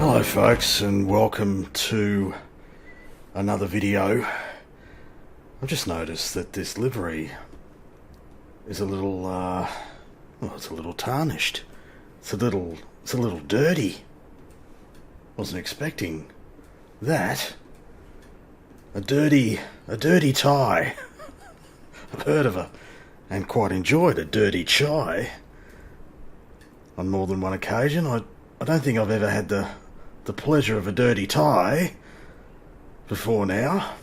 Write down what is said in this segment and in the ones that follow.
Hello folks, and welcome to another video. I've just noticed that this livery is a little it's a little tarnished. It's a little dirty. Wasn't expecting that. A dirty tie. I've heard of and quite enjoyed a dirty chai on more than one occasion. I don't think I've ever had the pleasure of a dirty tie before now.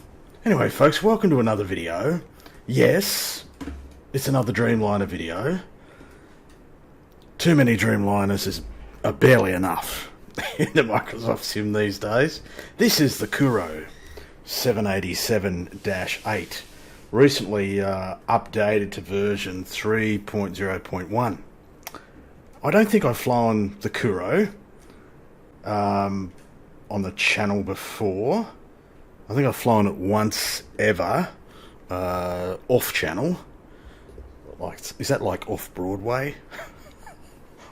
Anyway folks, welcome to another video. Yes, it's another Dreamliner video. Too many Dreamliners are barely enough in the Microsoft Sim these days. This is the Kuro 787-8, recently updated to version 3.0.1. I don't think I've flown the Kuro on the channel before. I think I've flown it once ever off channel. Like, is that like off Broadway?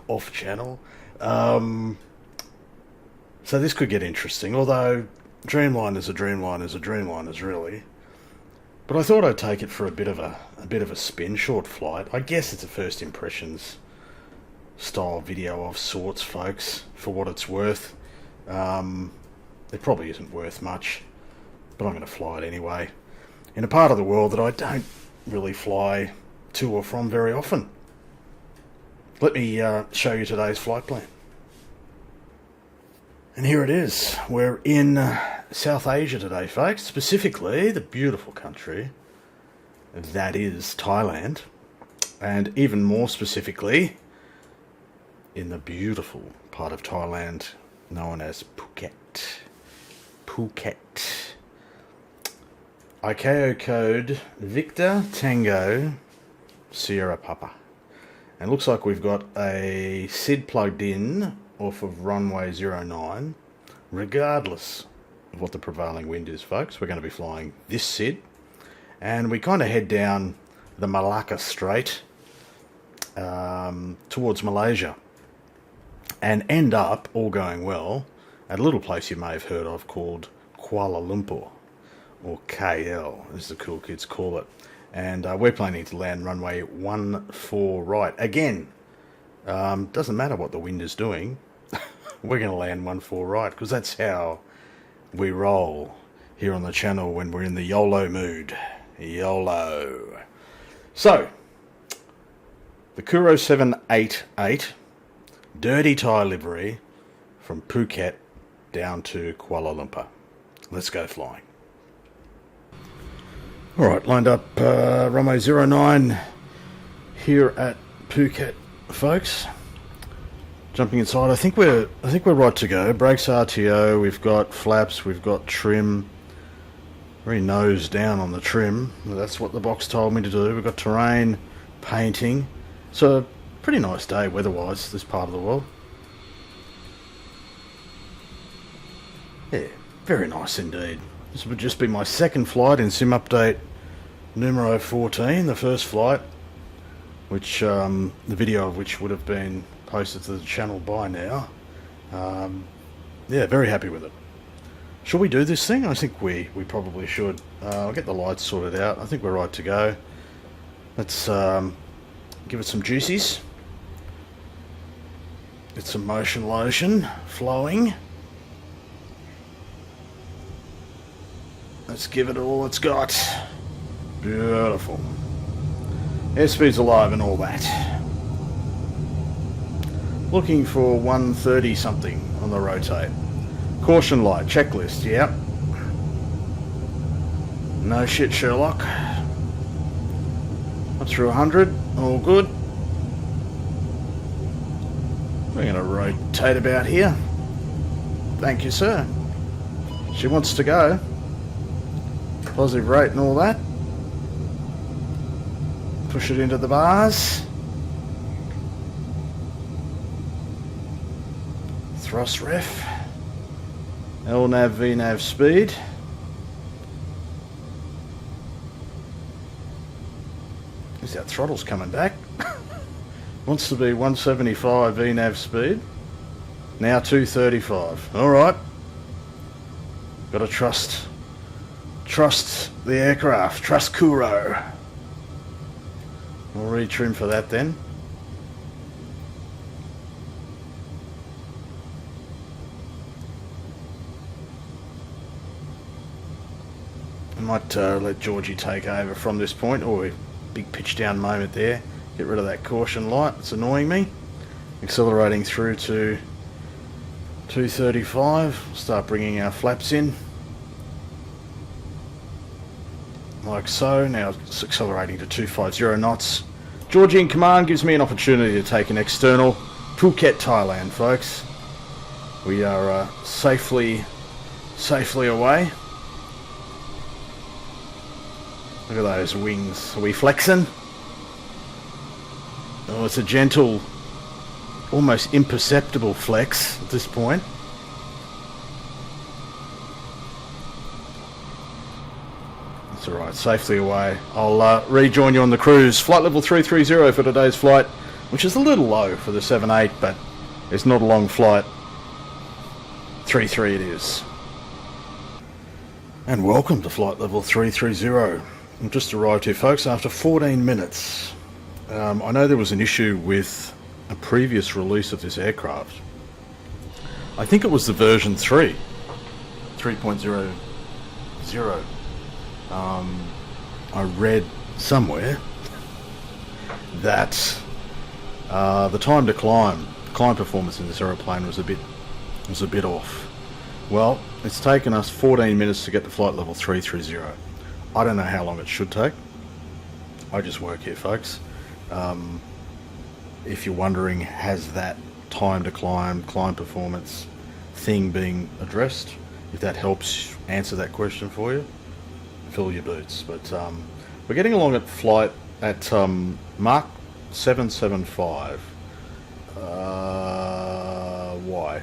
Off channel. So this could get interesting. Although Dreamliners are Dreamliners really. But I thought I'd take it for a bit of a spin, short flight. I guess it's a first impressions style video of sorts, folks, for what it's worth. It probably isn't worth much, but I'm going to fly it anyway, in a part of the world that I don't really fly to or from very often. Let me show you today's flight plan. And here it is. We're in South Asia today, folks, specifically the beautiful country that is Thailand, and even more specifically in the beautiful part of Thailand known as Phuket. ICAO code Victor Tango Sierra Papa. And looks like we've got a SID plugged in off of runway 09. Regardless of what the prevailing wind is, folks, we're going to be flying this SID. And we kind of head down the Malacca Strait towards Malaysia, and end up, all going well, at a little place you may have heard of called Kuala Lumpur, or KL as the cool kids call it. And we're planning to land runway 14 right. Again, doesn't matter what the wind is doing, we're going to land 14 right, because that's how we roll here on the channel when we're in the YOLO mood. YOLO. So, the Kuro 788 dirty Thai livery from Phuket down to Kuala Lumpur. Let's go flying. Alright, lined up runway 09 here at Phuket, folks. Jumping inside, I think we're right to go. Brakes RTO, we've got flaps, we've got trim. Very nose down on the trim. That's what the box told me to do. We've got terrain, painting. So pretty nice day weather-wise, this part of the world. Yeah, very nice indeed. This would just be my second flight in Sim Update numero 14, the first flight, which the video of which would have been posted to the channel by now. Yeah, very happy with it. Should we do this thing? I think we probably should. I'll get the lights sorted out. I think we're right to go. Let's give it some juices. Get some motion lotion flowing. Let's give it all it's got. Beautiful. Airspeed's alive and all that. Looking for 130 something on the rotate. Caution light, checklist, yep. No shit, Sherlock. Up through 100, all good. We're going to rotate about here. Thank you, sir. She wants to go. Positive rate and all that. Push it into the bars. Thrust ref. LNAV, VNAV speed. Is that throttle's coming back? Wants to be 175 VNAV speed. Now 235. Alright. Gotta trust the aircraft. Trust Kuro. We'll retrim for that then. I might let Georgie take over from this point. Oh, big pitch down moment there. Get rid of that caution light. It's annoying me. Accelerating through to 235. Start bringing our flaps in. Like so. Now it's accelerating to 250 knots. Georgie in command gives me an opportunity to take an external. Phuket, Thailand, folks. We are safely away. Look at those wings. Are we flexing? Oh, it's a gentle, almost imperceptible flex at this point. That's alright, safely away. I'll rejoin you on the cruise. Flight level 330 for today's flight, which is a little low for the 7.8, but it's not a long flight. 3.3 it is. And welcome to flight level 330. I've just arrived here, folks, after 14 minutes. I know there was an issue with a previous release of this aircraft. I think it was the version 3.00. I read somewhere that the time to climb performance in this aeroplane was a bit off. Well, it's taken us 14 minutes to get to flight level 330. I don't know how long it should take. I just work here, folks. If you're wondering, has that time to climb performance thing being addressed? If that helps answer that question for you, fill your boots. But we're getting along at flight at Mach 775. Why?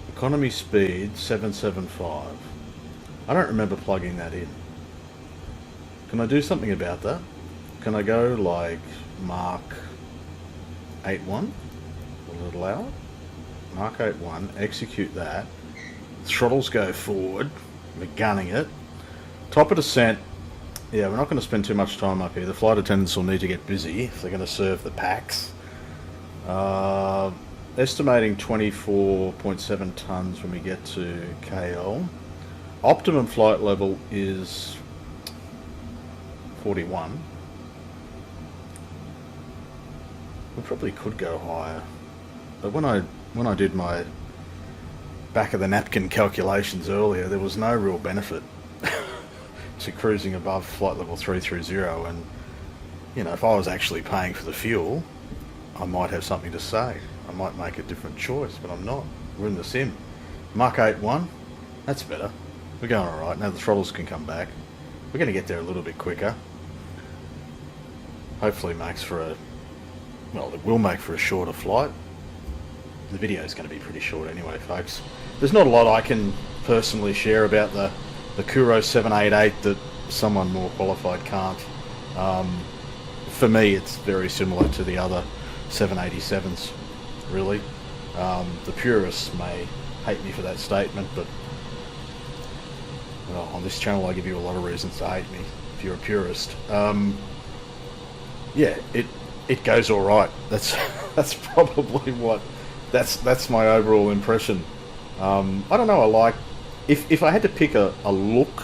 Economy speed 775. I don't remember plugging that in. Can I do something about that? Can I go like Mach 8.1? Will it allow it? Mach 8.1, execute that. Throttles go forward. We're gunning it. Top of descent. Yeah, we're not going to spend too much time up here. The flight attendants will need to get busy if they're going to serve the packs. Estimating 24.7 tons when we get to KL. Optimum flight level is 41. We probably could go higher, but when I did my back of the napkin calculations earlier, there was no real benefit to cruising above flight level 330. And you know, if I was actually paying for the fuel, I might have something to say. I might make a different choice, but I'm not. We're in the sim. Mach 8.1, that's better. We're going alright. Now the throttles can come back. We're going to get there a little bit quicker. Hopefully makes for a... well, it will make for a shorter flight. The video is going to be pretty short anyway, folks. There's not a lot I can personally share about the Kuro 788 that someone more qualified can't. For me, it's very similar to the other 787s, really. The purists may hate me for that statement, but well, on this channel I give you a lot of reasons to hate me if you're a purist. Yeah, it goes all right. That's probably what that's my overall impression. I don't know. I like if I had to pick a look,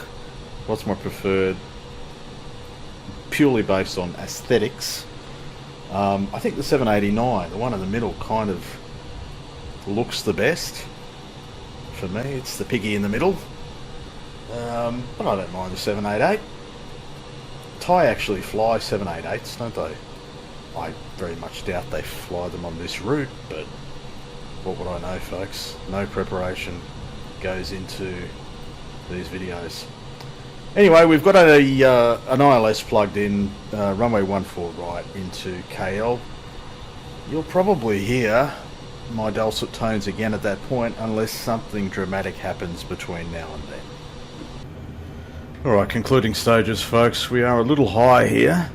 what's my preferred? Purely based on aesthetics, I think the 789, the one in the middle, kind of looks the best for me. It's the piggy in the middle. But I don't mind the 788. Thai actually fly 788s, don't they? I very much doubt they fly them on this route, but what would I know, folks? No preparation goes into these videos. Anyway, we've got an ILS plugged in, runway 14 right into KL. You'll probably hear my dulcet tones again at that point, unless something dramatic happens between now and then. Alright, concluding stages, folks. We are a little high here.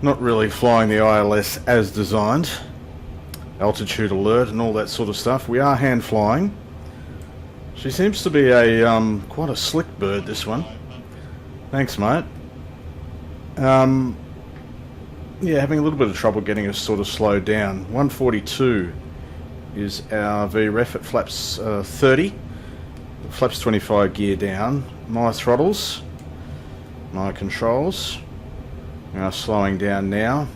Not really flying the ILS as designed. altitude alert and all that sort of stuff. We are hand flying. She seems to be a quite a slick bird, this one. Thanks, mate. Yeah, having a little bit of trouble getting us sort of slowed down. 142 is our VREF at flaps 30. Flaps 25 gear down. My throttles, my controls. We are slowing down now.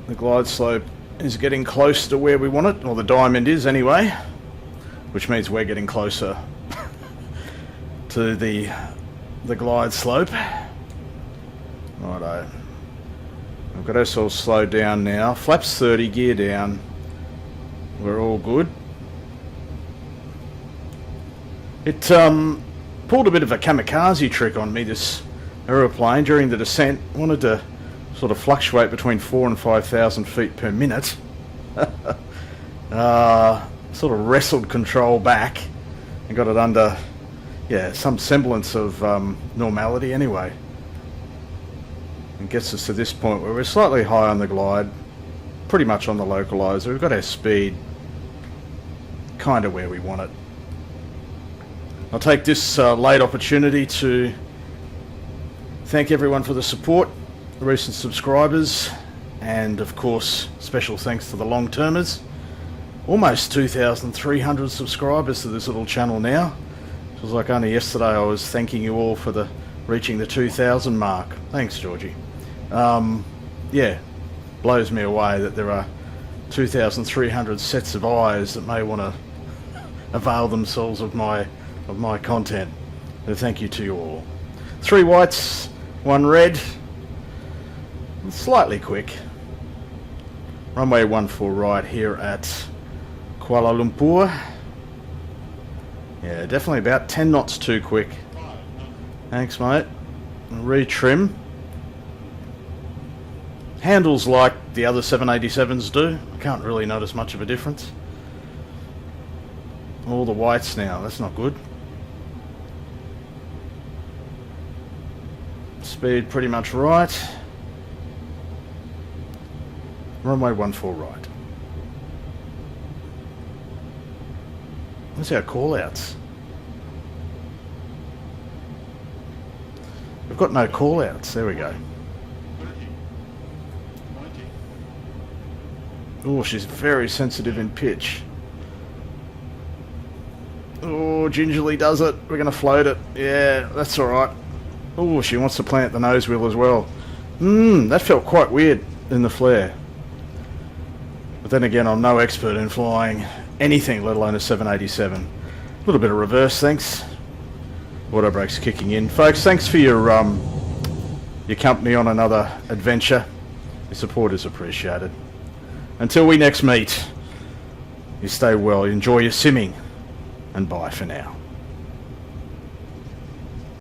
The glide slope is getting close to where we want it, or the diamond is anyway, which means we're getting closer to the glide slope. Righto. We've got ourselves slowed down now. Flaps 30, gear down. We're all good. It pulled a bit of a kamikaze trick on me, this aeroplane, during the descent. Wanted to sort of fluctuate between 4,000 and 5,000 feet per minute. Sort of wrestled control back and got it under, yeah, some semblance of normality anyway. And gets us to this point where we're slightly high on the glide, pretty much on the localizer. We've got our speed kind of where we want it. I'll take this late opportunity to thank everyone for the support, the recent subscribers, and of course special thanks to the long-termers. Almost 2,300 subscribers to this little channel now. It was like only yesterday I was thanking you all for reaching the 2,000 mark. Thanks, Georgie. Yeah, blows me away that there are 2,300 sets of eyes that may want to avail themselves of my content. So thank you to you all. 3 whites, 1 red. Slightly quick. Runway 14 right here at Kuala Lumpur. Yeah, definitely about 10 knots too quick. Thanks, mate. Retrim. Handles like the other 787s do. I can't really notice much of a difference. All the whites now, that's not good. Speed pretty much right. Runway 14 right. What's our call-outs? We've got no call-outs. There we go. Oh, she's very sensitive in pitch. Oh, gingerly does it. We're going to float it. Yeah, that's all right. Oh, she wants to plant the nose wheel as well. That felt quite weird in the flare. But then again, I'm no expert in flying anything, let alone a 787. A little bit of reverse, thanks. Auto brakes kicking in. Folks, thanks for your company on another adventure. Your support is appreciated. Until we next meet, you stay well, enjoy your simming, and bye for now.